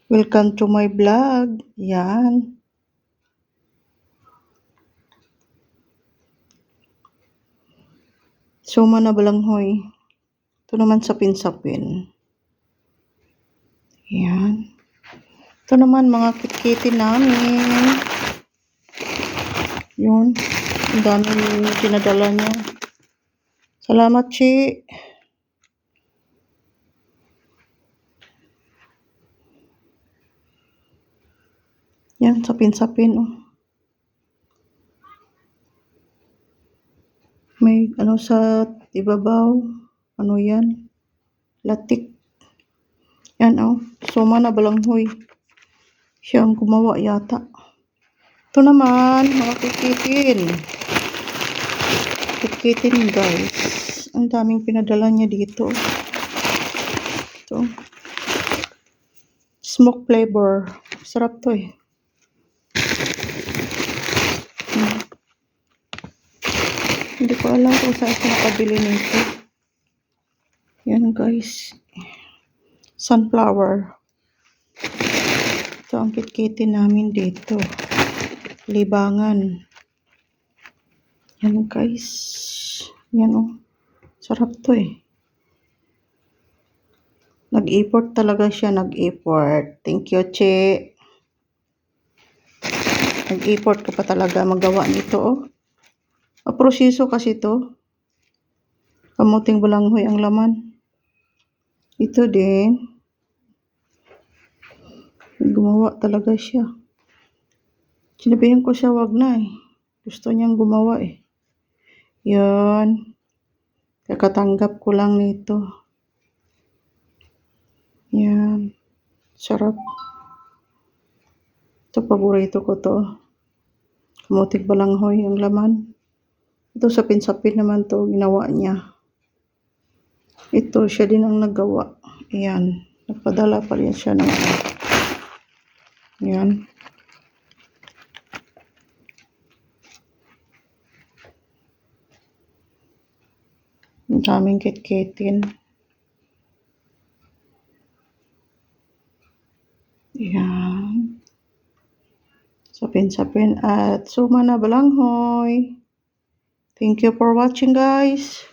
Welcome to my vlog. Yan. Suma na balanghoy. Ito naman sapin-sapin. Yan. Ito naman mga kitkitin namin. Yun. Ang daming dinadala niya. Salamat, Chi. Yan, sapin-sapin. Oh. May ano sa ibabaw. Ano yan? Latik. Yan, oh. Suma na balanghoy. Siya ang gumawa yata. Ito naman, mga kitkitin. Kitkitin, guys. Ang daming pinadala niya dito. Ito. Smoke flavor. Sarap to eh. Hindi ko alam kung saan siya nakabili nito. Yan guys. Sunflower. Ito ang kitkitin namin dito. Libangan. Yan guys. Yan oh. Sarap to eh. Nag-import talaga siya. Nag-import. Thank you, Che. Nag-import ko pa talaga magawa nito oh. Proseso kasi to. Kamuting balanghoy ang laman. Ito din. Gumawa talaga siya. Sinabihan ko siya wag na eh. Gusto niyang gumawa eh. Yan. Kakatanggap ko lang nito. Yan. Sarap. Ito paborito ko to. Kamuting balanghoy ang laman. Ito sapin-sapin naman to ginawa niya. Ito siya din ang naggawa. Ayan. Nagpadala pa rin siya ng Ayan. Ang daming kitkitin. Ayan. Sapin-sapin at suma na balanghoy. Thank you for watching guys.